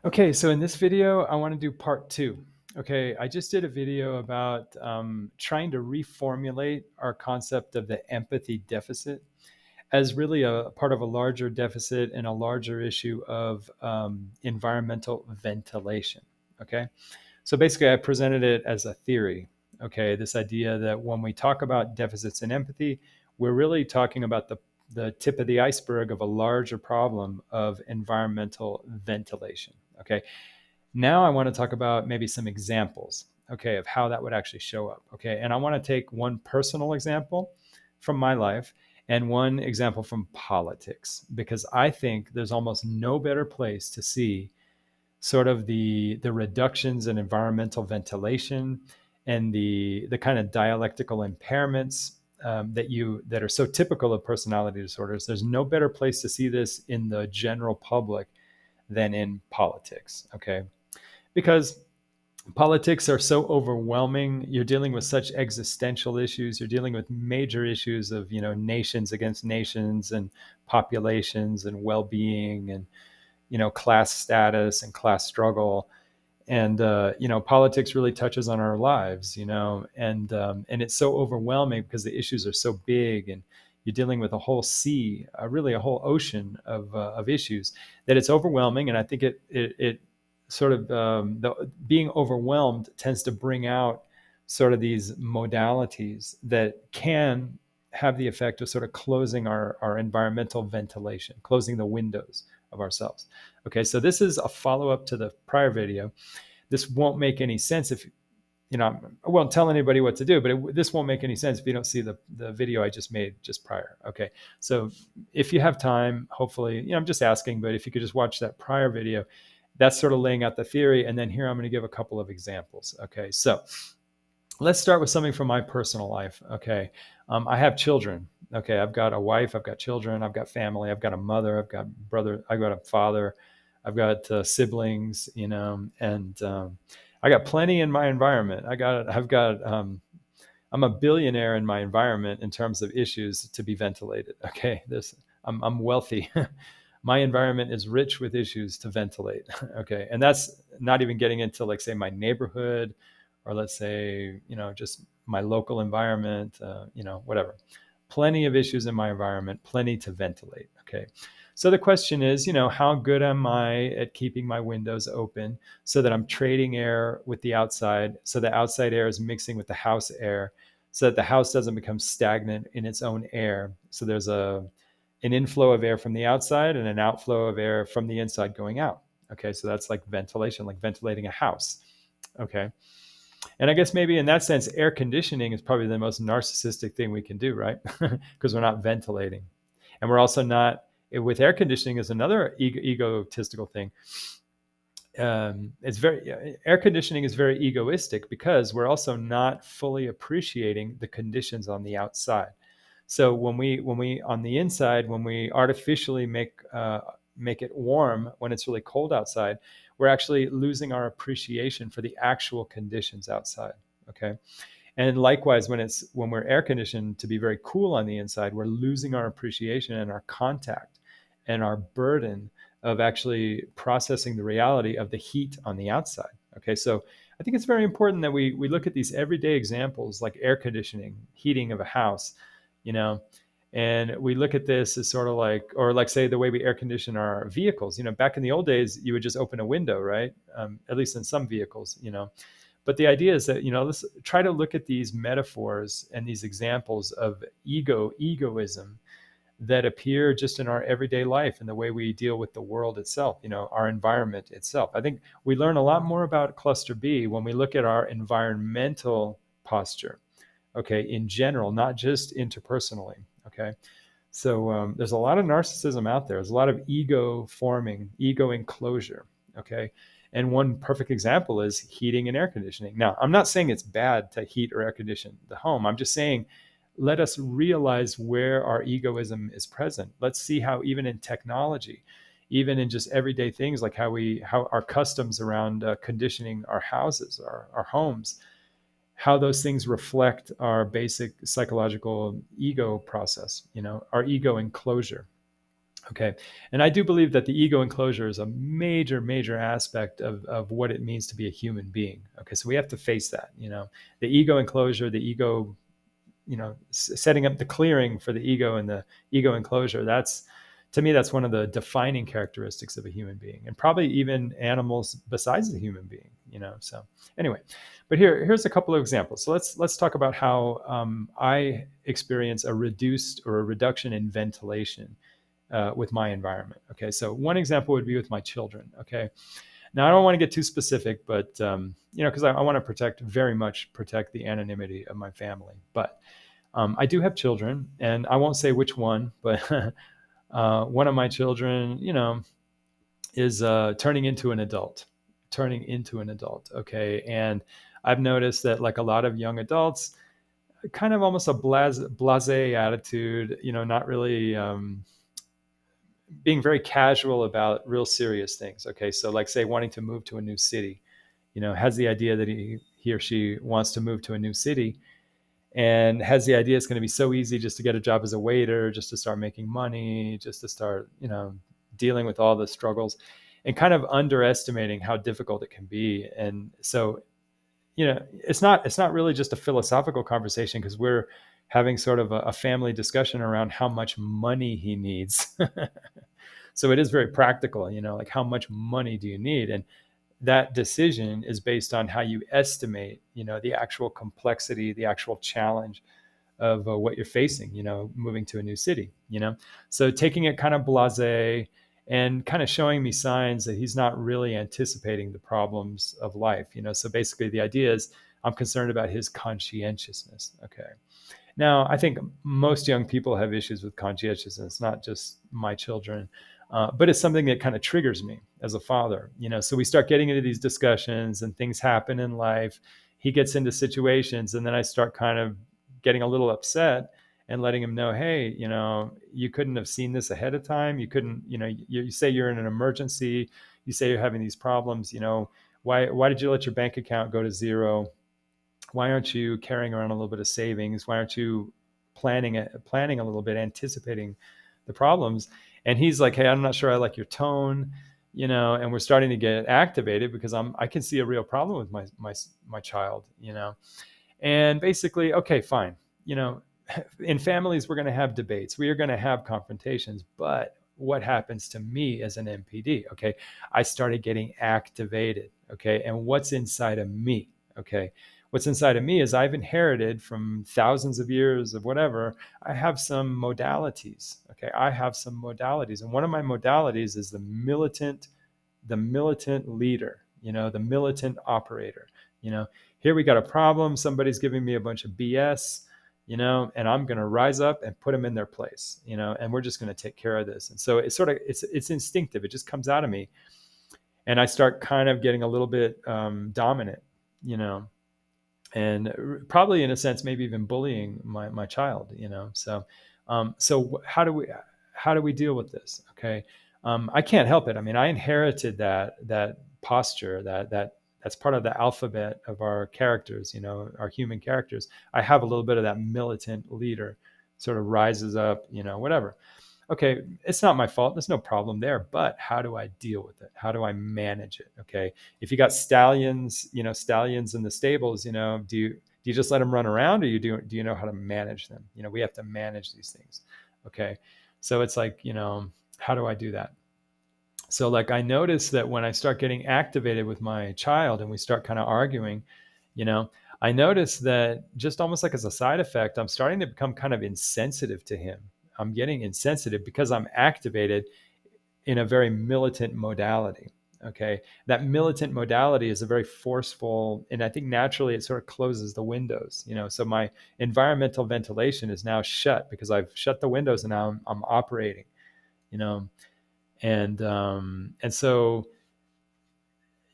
Okay, so in this video, I want to do part two. Okay, I just did a video about trying to reformulate our concept of the empathy deficit as really a part of a larger deficit and a larger issue of environmental ventilation. Okay, so basically, I presented it as a theory. Okay, this idea that when we talk about deficits in empathy, we're really talking about the tip of the iceberg of a larger problem of environmental ventilation. Okay, now I want to talk about maybe some examples, okay, of how that would actually show up. Okay, and I want to take one personal example from my life and one example from politics, because I think there's almost no better place to see sort of the reductions in environmental ventilation and the kind of dialectical impairments that are so typical of personality disorders. There's no better place to see this in the general public than in politics. Okay, because politics are so overwhelming. You're dealing with such existential issues. You're dealing with major issues of, nations against nations and populations and well-being and, class status and class struggle. And, politics really touches on our lives, and it's so overwhelming because the issues are so big, and you're dealing with a whole sea, really a whole ocean of issues, that it's overwhelming. And I think it sort of, being overwhelmed tends to bring out sort of these modalities that can have the effect of sort of closing our environmental ventilation, closing the windows of ourselves. Okay, so this is a follow-up to the prior video. This won't make any sense if, I won't tell anybody what to do, but this won't make any sense if you don't see the video I just made just prior. Okay, so if you have time, hopefully, I'm just asking, but if you could just watch that prior video, that's sort of laying out the theory. And then here I'm going to give a couple of examples. Okay, so let's start with something from my personal life. Okay, I have children. Okay, I've got a wife, I've got children, I've got family, I've got a mother, I've got a brother, I've got a father, I've got siblings, and I got plenty in my environment. I'm a billionaire in my environment in terms of issues to be ventilated. Okay, I'm wealthy. My environment is rich with issues to ventilate. Okay, and that's not even getting into, like, say, my neighborhood, or let's say, just my local environment, whatever. Plenty of issues in my environment, plenty to ventilate. Okay. So the question is, how good am I at keeping my windows open so that I'm trading air with the outside, so the outside air is mixing with the house air, so that the house doesn't become stagnant in its own air. So there's an inflow of air from the outside and an outflow of air from the inside going out. Okay, so that's like ventilation, like ventilating a house. Okay. And I guess maybe in that sense, air conditioning is probably the most narcissistic thing we can do, right? Because we're not ventilating. And we're also not, with air conditioning is another egotistical thing. Air conditioning is very egoistic because we're also not fully appreciating the conditions on the outside. So when we on the inside, when we artificially make it warm when it's really cold outside, we're actually losing our appreciation for the actual conditions outside. Okay. And likewise, when we're air conditioned to be very cool on the inside, we're losing our appreciation and our contact and our burden of actually processing the reality of the heat on the outside. Okay, so I think it's very important that we look at these everyday examples like air conditioning, heating of a house, you know, and we look at this as sort of like, or like, say, the way we air condition our vehicles. Back in the old days, you would just open a window, right? At least in some vehicles. But the idea is that, let's try to look at these metaphors and these examples of egoism that appear just in our everyday life and the way we deal with the world itself, our environment itself. I think we learn a lot more about cluster B when we look at our environmental posture, okay, in general, not just interpersonally, okay? So there's a lot of narcissism out there. There's a lot of ego forming, ego enclosure, okay? And one perfect example is heating and air conditioning. Now, I'm not saying it's bad to heat or air condition the home. I'm just saying, let us realize where our egoism is present. Let's see how even in technology, even in just everyday things like how our customs around conditioning our houses, our homes, how those things reflect our basic psychological ego process, our ego enclosure. Okay. And I do believe that the ego enclosure is a major, major aspect of what it means to be a human being. Okay. So we have to face that, the ego enclosure, the ego, setting up the clearing for the ego and the ego enclosure. That's, to me, that's one of the defining characteristics of a human being, and probably even animals besides the human being, So anyway, but here's a couple of examples. So let's talk about how I experience a reduced or a reduction in ventilation with my environment. Okay, so one example would be with my children. Okay, now I don't want to get too specific, but because I want to very much protect the anonymity of my family. But I do have children, and I won't say which one, but one of my children, is turning into an adult, Okay, and I've noticed that, like a lot of young adults, kind of almost a blasé attitude, not really being very casual about real serious things. Okay, so like, say, wanting to move to a new city, has the idea that he or she wants to move to a new city, and has the idea it's going to be so easy just to get a job as a waiter, just to start making money, just to start, dealing with all the struggles, and kind of underestimating how difficult it can be. And so, it's not really just a philosophical conversation, because we're having sort of a family discussion around how much money he needs. So it is very practical, like, how much money do you need? And that decision is based on how you estimate, the actual complexity, the actual challenge of what you're facing, moving to a new city, So taking it kind of blasé, and kind of showing me signs that he's not really anticipating the problems of life, So basically the idea is, I'm concerned about his conscientiousness. Okay. Now, I think most young people have issues with conscientiousness, not just my children, but it's something that kind of triggers me as a father. So we start getting into these discussions, and things happen in life. He gets into situations, and then I start kind of getting a little upset, and letting him know, hey, you couldn't have seen this ahead of time. You couldn't, you say you're in an emergency. You say you're having these problems. Why did you let your bank account go to zero? Why aren't you carrying around a little bit of savings? Why aren't you planning a little bit, anticipating the problems? And he's like, hey, I'm not sure I like your tone, and we're starting to get activated, because I can see a real problem with my child, and basically, okay, fine, in families, we're going to have debates, we are going to have confrontations, but what happens to me as an NPD? Okay, I started getting activated. Okay, and what's inside of me? Okay, what's inside of me is, I've inherited from thousands of years of whatever. I have some modalities. Okay, I have some modalities, and one of my modalities is the militant leader, the militant operator. Here we got a problem. Somebody's giving me a bunch of BS, and I'm going to rise up and put them in their place, and we're just going to take care of this. And so it's instinctive. It just comes out of me, and I start kind of getting a little bit dominant, and probably, in a sense, maybe even bullying my child. So how do we deal with this? Okay, I can't help it. I mean, I inherited that posture, that's part of the alphabet of our characters, our human characters. I have a little bit of that militant leader, sort of rises up, whatever. Okay, it's not my fault. There's no problem there. But how do I deal with it? How do I manage it? Okay, if you got stallions in the stables, do you just let them run around, or do you know how to manage them? We have to manage these things. Okay, so it's like, how do I do that? So, like, I notice that when I start getting activated with my child, and we start kind of arguing, you know, I notice that, just almost like as a side effect, I'm starting to become kind of insensitive to him. I'm getting insensitive because I'm activated in a very militant modality. Okay. That militant modality is a very forceful, and I think naturally it sort of closes the windows, so my environmental ventilation is now shut, because I've shut the windows, and now I'm operating, you know, and so,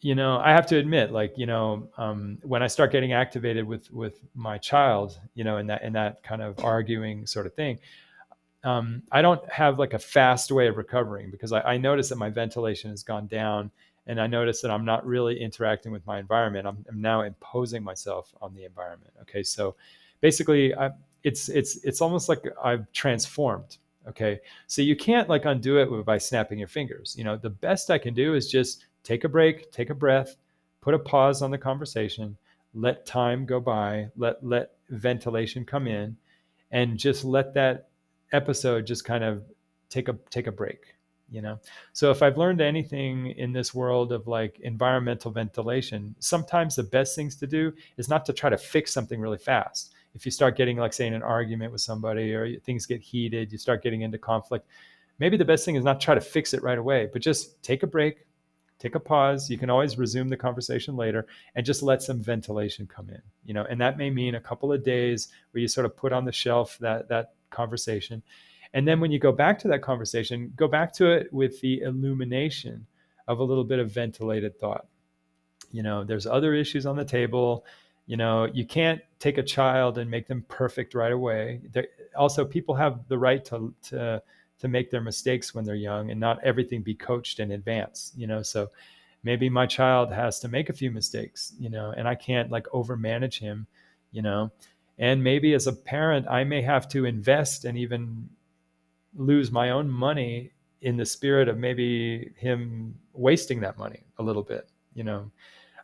I have to admit, like, when I start getting activated with my child, in that kind of arguing sort of thing, I don't have like a fast way of recovering, because I notice that my ventilation has gone down, and I notice that I'm not really interacting with my environment. I'm now imposing myself on the environment. Okay, so basically, it's almost like I've transformed. Okay. So you can't like undo it by snapping your fingers. The best I can do is just take a break, take a breath, put a pause on the conversation, let time go by, let ventilation come in, and just let that episode just kind of take a break. you know so if I've learned anything in this world of like environmental ventilation, sometimes the best things to do is not to try to fix something really fast. If you start getting, like, say, in an argument with somebody, or things get heated, you start getting into conflict, maybe the best thing is not try to fix it right away, but just take a break, take a pause. You can always resume the conversation later, and just let some ventilation come in. And that may mean a couple of days where you sort of put on the shelf that conversation. And then when you go back to that conversation, go back to it with the illumination of a little bit of ventilated thought. There's other issues on the table. You can't take a child and make them perfect right away. Also, people have the right to make their mistakes when they're young, and not everything be coached in advance. So maybe my child has to make a few mistakes, and I can't like overmanage him. you know and maybe as a parent, I may have to invest and even lose my own money in the spirit of maybe him wasting that money a little bit.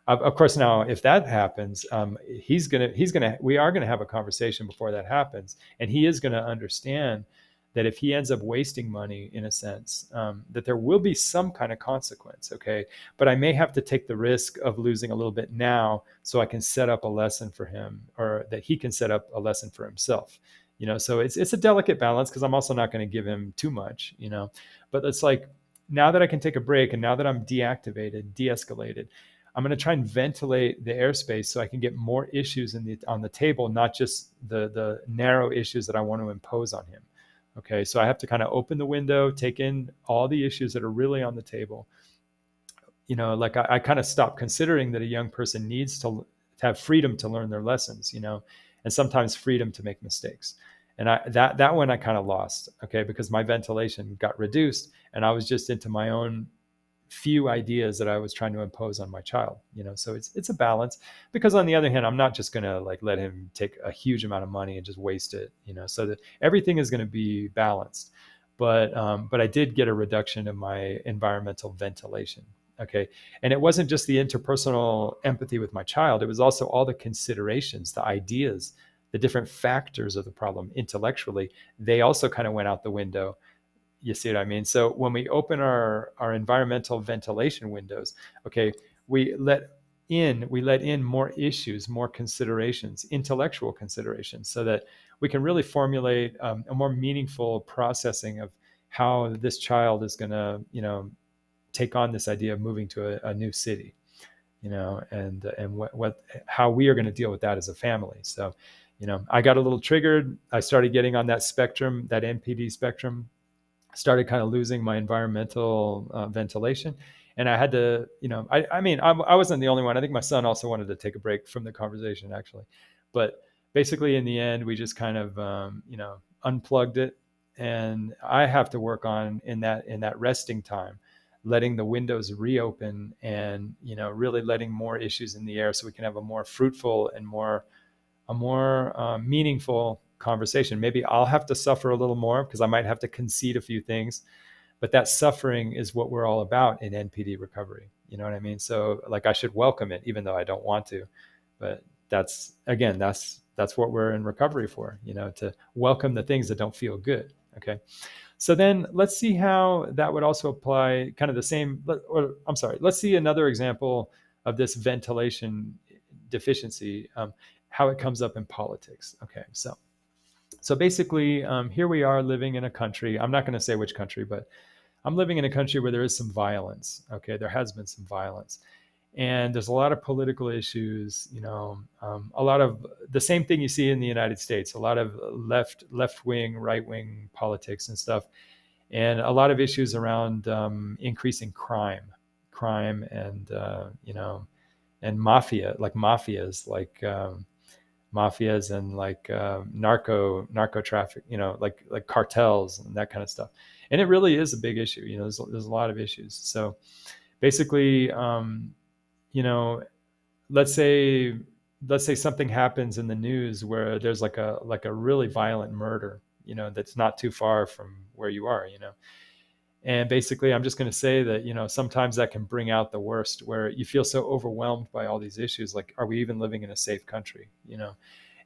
Of course, now if that happens, we are gonna have a conversation before that happens, and he is gonna understand that if he ends up wasting money, in a sense, that there will be some kind of consequence. Okay, but I may have to take the risk of losing a little bit now, so I can set up a lesson for him, or that he can set up a lesson for himself. So it's a delicate balance, because I'm also not going to give him too much. But it's like, now that I can take a break, and now that I'm deactivated, de-escalated, I'm going to try and ventilate the airspace so I can get more issues on the table, not just the narrow issues that I want to impose on him. Okay, so I have to kind of open the window, take in all the issues that are really on the table. Like I kind of stop considering that a young person needs to have freedom to learn their lessons, and sometimes freedom to make mistakes. And that one I kind of lost, okay, because my ventilation got reduced, and I was just into my own few ideas that I was trying to impose on my child. So it's a balance, because on the other hand, I'm not just going to like let him take a huge amount of money and just waste it. So that everything is going to be balanced. But I did get a reduction in my environmental ventilation. Okay, and it wasn't just the interpersonal empathy with my child; it was also all the considerations, the ideas, the different factors of the problem intellectually. They also kind of went out the window. You see what I mean? So when we open our environmental ventilation windows, okay, we let in more issues, more considerations, intellectual considerations, so that we can really formulate a more meaningful processing of how this child is going to, take on this idea of moving to a new city, and what how we are going to deal with that as a family. So, I got a little triggered. I started getting on that spectrum, that NPD spectrum, started kind of losing my environmental ventilation. And I had to, I mean, I wasn't the only one. I think my son also wanted to take a break from the conversation, actually. But basically, in the end, we just kind of, unplugged it. And I have to work on in that resting time, letting the windows reopen, and, really letting more issues in the air, so we can have a more fruitful and a more meaningful conversation. Maybe I'll have to suffer a little more, because I might have to concede a few things, but that suffering is what we're all about in NPD recovery. You know what I mean? So like, I should welcome it, even though I don't want to. But that's what we're in recovery for, to welcome the things that don't feel good. Okay. So then let's see how that would also apply, kind of the same, or I'm sorry, let's see another example of this ventilation deficiency, how it comes up in politics. Okay, so basically, here we are living in a country. I'm not going to say which country, but I'm living in a country where there is some violence. Okay, there has been some violence, and there's a lot of political issues. A lot of the same thing you see in the United States. A lot of left wing, right wing politics and stuff, and a lot of issues around increasing crime, and and mafia, like mafias, like. Mafias and like narco traffic, like cartels and that kind of stuff. And it really is a big issue. There's a lot of issues. So basically, you know, let's say something happens in the news where there's like a really violent murder. that's not too far from where you are. And basically, I'm just going to say that, sometimes that can bring out the worst, where you feel so overwhelmed by all these issues. Like, are we even living in a safe country?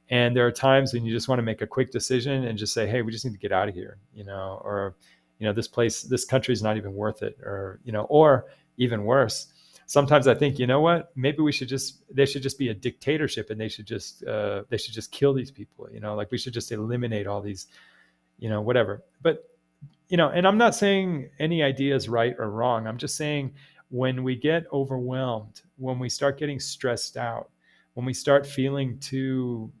And there are times when you just want to make a quick decision and just say, hey, we just need to get out of here, or, this country is not even worth it, or even worse. Sometimes I think, what, maybe they should just be a dictatorship, and they should just kill these people, like we should just eliminate all these, whatever. But and I'm not saying any idea is right or wrong. I'm just saying, when we get overwhelmed, when we start getting stressed out, when we start feeling too,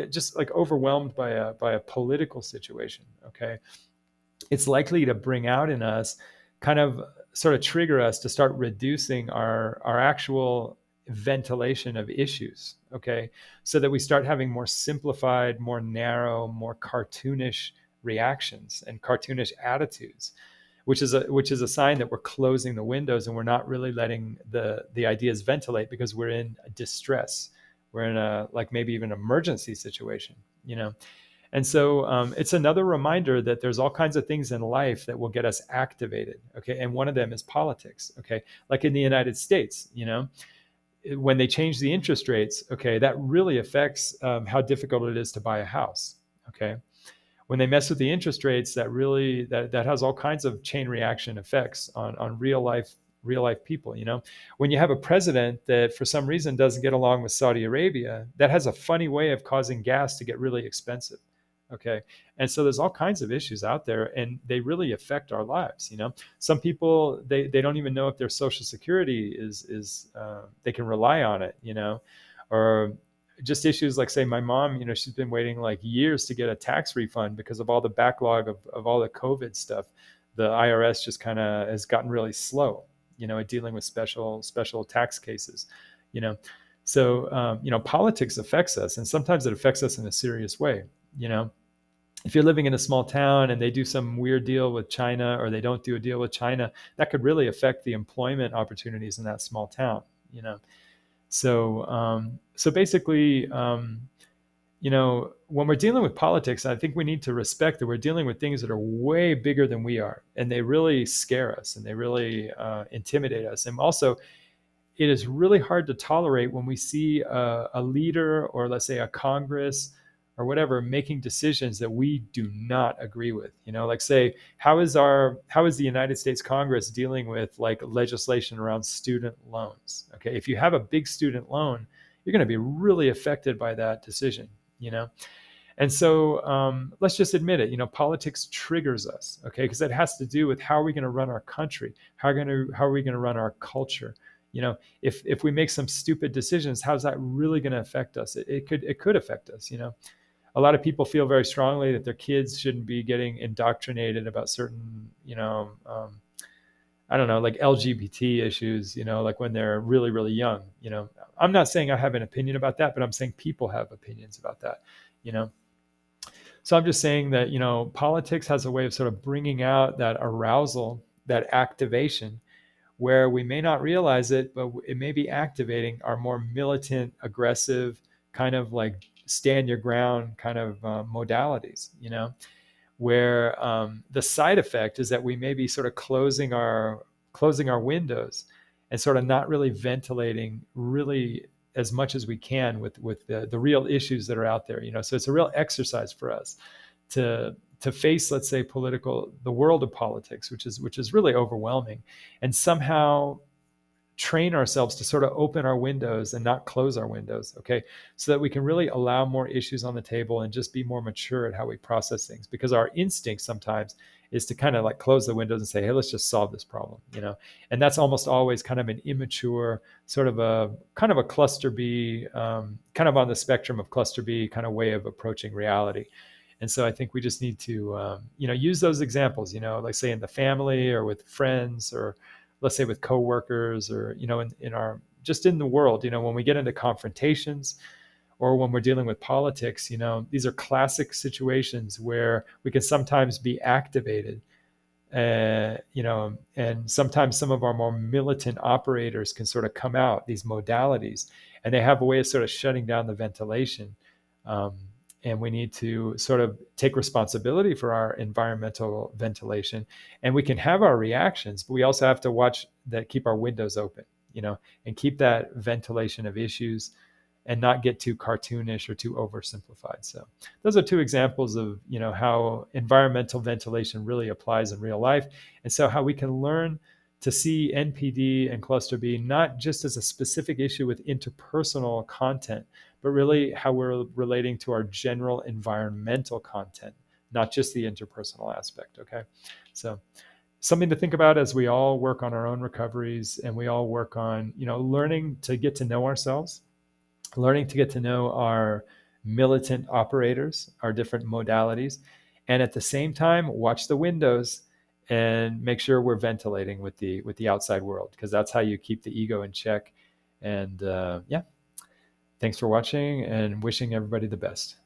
just like overwhelmed by a political situation, okay, it's likely to bring out in us, kind of sort of trigger us to start reducing our actual ventilation of issues, okay, so that we start having more simplified, more narrow, more cartoonish reactions and cartoonish attitudes, which is a sign that we're closing the windows and we're not really letting the ideas ventilate, because we're in distress, we're in a, like, maybe even emergency situation, and so, it's another reminder that there's all kinds of things in life that will get us activated. Okay. And one of them is politics. Okay. Like in the United States, when they change the interest rates, okay, that really affects, how difficult it is to buy a house. Okay. When they mess with the interest rates, that has all kinds of chain reaction effects on real life people. When you have a president that for some reason doesn't get along with Saudi Arabia, that has a funny way of causing gas to get really expensive. Okay. And so there's all kinds of issues out there, and they really affect our lives. Some people, they don't even know if their social security is they can rely on it, or just issues like, say, my mom, she's been waiting like years to get a tax refund because of all the backlog of all the COVID stuff. The IRS just kind of has gotten really slow, at dealing with special tax cases, you know. So, politics affects us, and sometimes it affects us in a serious way. You know, if you're living in a small town and they do some weird deal with China, or they don't do a deal with China, that could really affect the employment opportunities in that small town. So basically, when we're dealing with politics, I think we need to respect that we're dealing with things that are way bigger than we are, and they really scare us, and they really intimidate us. And also, it is really hard to tolerate when we see a leader, or let's say a Congress or whatever, making decisions that we do not agree with. Like, say, how is the United States Congress dealing with like legislation around student loans? Okay, if you have a big student loan, you're going to be really affected by that decision. And so, let's just admit it. Politics triggers us, okay, because it has to do with how are we going to run our country, how are we going to run our culture. If we make some stupid decisions, how's that really going to affect us? It could affect us. A lot of people feel very strongly that their kids shouldn't be getting indoctrinated about certain, I don't know, like LGBT issues, like when they're really, really young. I'm not saying I have an opinion about that, but I'm saying people have opinions about that. you know so I'm just saying that, politics has a way of sort of bringing out that arousal, that activation, where we may not realize it, but it may be activating our more militant, aggressive, kind of like stand your ground kind of modalities, where the side effect is that we may be sort of closing our windows, and sort of not really ventilating really as much as we can with the real issues that are out there. So it's a real exercise for us to face, let's say, the world of politics, which is really overwhelming, and somehow train ourselves to sort of open our windows and not close our windows, okay, so that we can really allow more issues on the table and just be more mature at how we process things. Because our instinct sometimes is to kind of like close the windows and say, hey, let's just solve this problem, and that's almost always kind of an immature, sort of a cluster B, kind of on the spectrum of cluster B kind of way of approaching reality. And so I think we just need to, use those examples, like, say, in the family, or with friends, or let's say with coworkers, or, in our, just in the world, when we get into confrontations, or when we're dealing with politics, these are classic situations where we can sometimes be activated, and sometimes some of our more militant operators can sort of come out, these modalities, and they have a way of sort of shutting down the ventilation. and we need to sort of take responsibility for our environmental ventilation. And we can have our reactions, but we also have to watch that, keep our windows open, and keep that ventilation of issues and not get too cartoonish or too oversimplified. So those are two examples of how environmental ventilation really applies in real life, and so how we can learn to see NPD and cluster B not just as a specific issue with interpersonal content, but really how we're relating to our general environmental content, not just the interpersonal aspect. Okay, so something to think about as we all work on our own recoveries, and we all work on learning to get to know ourselves, learning to get to know our militant operators, our different modalities, and at the same time, watch the windows and make sure we're ventilating with the outside world, because that's how you keep the ego in check. And yeah, thanks for watching, and wishing everybody the best.